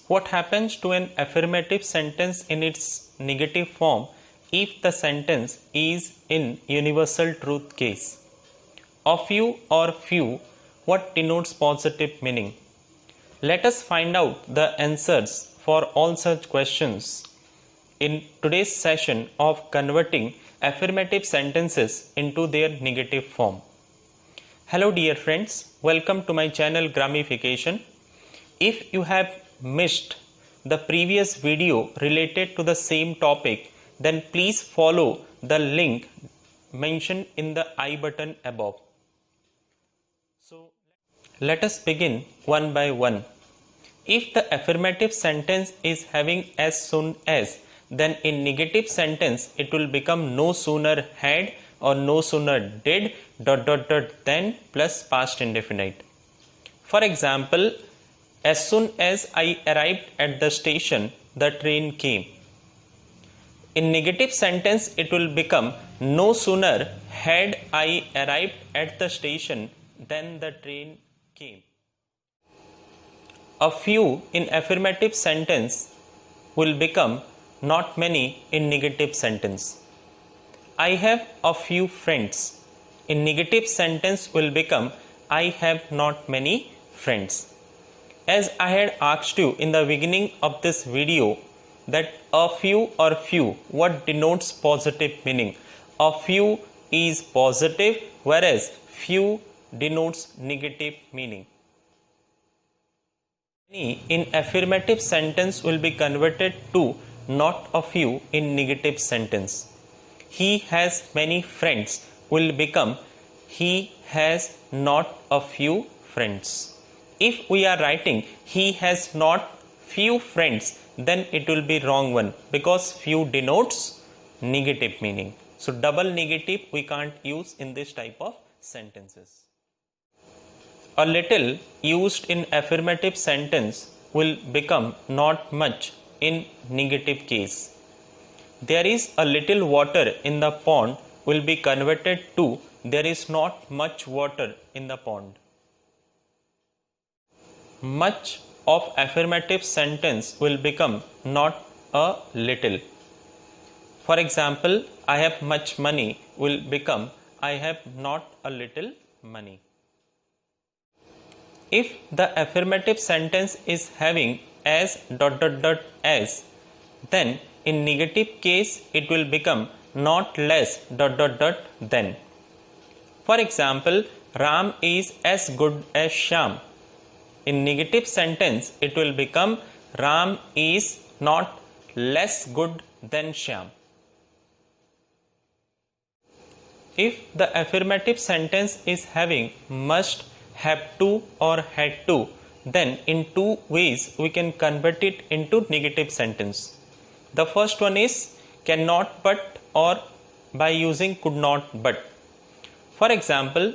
What happens to an affirmative sentence in its negative form if the sentence is in universal truth case? Of you or few, what denotes positive meaning? Let us find out the answers for all such questions in today's session of converting affirmative sentences into their negative form. Hello dear friends, welcome to my channel Gramification. If you have missed the previous video related to the same topic, then please follow the link mentioned in the I button above. So let us begin one by one. If the affirmative sentence is having as soon as, then in negative sentence it will become no sooner had or no sooner did ... then plus past indefinite. For example, as soon as I arrived at the station, the train came. In negative sentence it will become no sooner had I arrived at the station than the train came. A few in affirmative sentence will become not many in negative sentence. I have a few friends. In negative sentence will become I have not many friends. As I had asked you in the beginning of this video that a few or few, what denotes positive meaning? A few is positive, whereas few denotes negative meaning. Many in affirmative sentence will be converted to not a few in negative sentence. He has many friends will become he has not a few friends. If we are writing he has not few friends, then it will be wrong one because few denotes negative meaning. So double negative we can't use in this type of sentences. A little used in affirmative sentence will become not much in negative case. There is a little water in the pond will be converted to there is not much water in the pond. Much of affirmative sentence will become not a little. For example, I have much money will become I have not a little money. If the affirmative sentence is having as ... as, then in negative case it will become not less ... than. For example, Ram is as good as Shyam. In negative sentence it will become Ram is not less good than Shyam. If the affirmative sentence is having must, have to or had to, then in two ways we can convert it into negative sentence. The first one is cannot but or by using could not but. For example,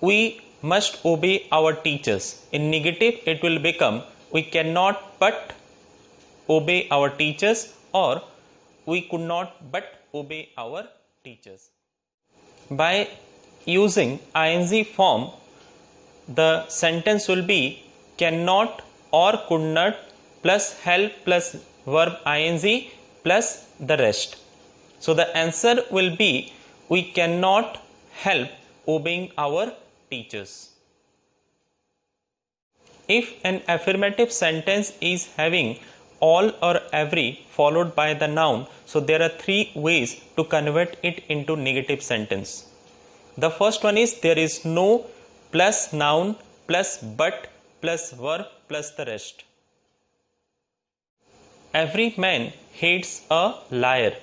we must obey our teachers. In negative it will become we cannot but obey our teachers or we could not but obey our teachers. By using ing form, the sentence will be cannot or could not plus help plus verb ing plus the rest. So the answer will be we cannot help obeying our teachers. If an affirmative sentence is having all or every followed by the noun, so there are three ways to convert it into negative sentence. The first one is there is no plus noun plus but plus verb plus the rest. Every man hates a liar.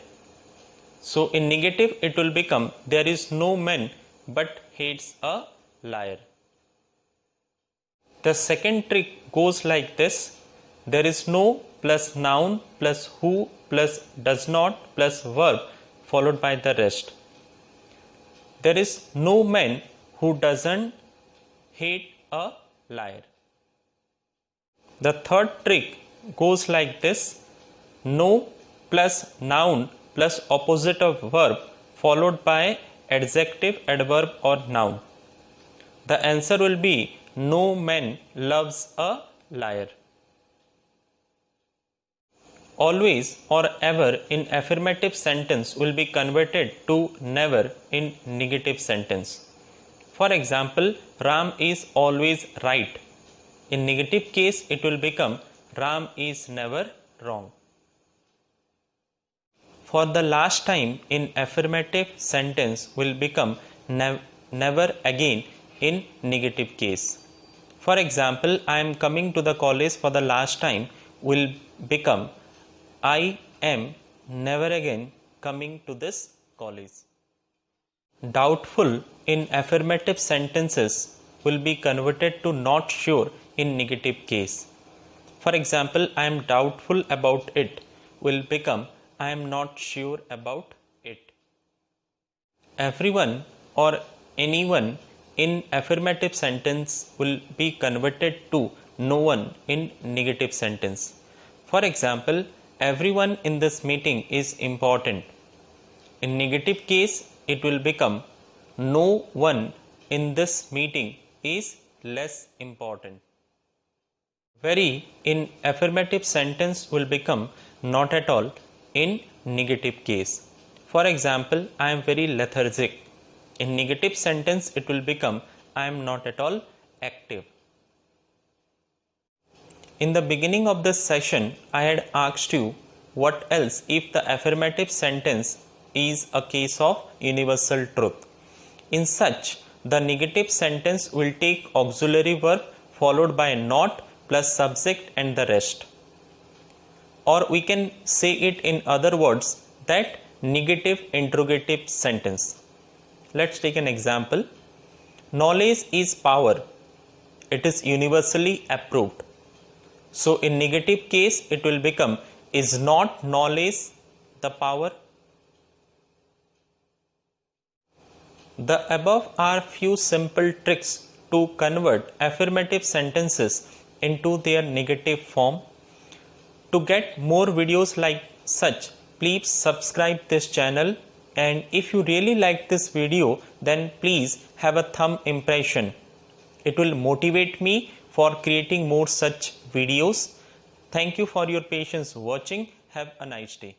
So in negative it will become there is no man but hates a liar. The second trick goes like this. There is no plus noun plus who plus does not plus verb followed by the rest. There is no man who doesn't hate a liar. The third trick goes like this. No plus noun plus opposite of verb followed by adjective, adverb or noun. The answer will be no man loves a liar. always or ever in affirmative sentence will be converted to never in negative sentence. For example, Ram is always right. In negative case, it will become Ram is never wrong. For the last time in affirmative sentence will become never again in negative case. For example, I am coming to the college for the last time will become I am never again coming to this college. Doubtful in affirmative sentences will be converted to not sure in negative case. For example, I am doubtful about it will become I am not sure about it. Everyone or anyone in affirmative sentence will be converted to no one in negative sentence. For example, everyone in this meeting is important. In negative case, it will become no one in this meeting is less important. Very in affirmative sentence will become not at all in negative case. For example, I am very lethargic. In negative sentence, it will become I am not at all active. In the beginning of this session, I had asked you what else if the affirmative sentence is a case of universal truth. In such, the negative sentence will take auxiliary verb followed by not plus subject and the rest. Or we can say it in other words that negative interrogative sentence. Let's take an example. Knowledge is power. It is universally approved. So in negative case, it will become is not knowledge the power? The above are few simple tricks to convert affirmative sentences into their negative form. To get more videos like such, please subscribe this channel, and if you really like this video, then please have a thumb impression. It will motivate me for creating more such videos. Thank you for your patience watching. Have a nice day.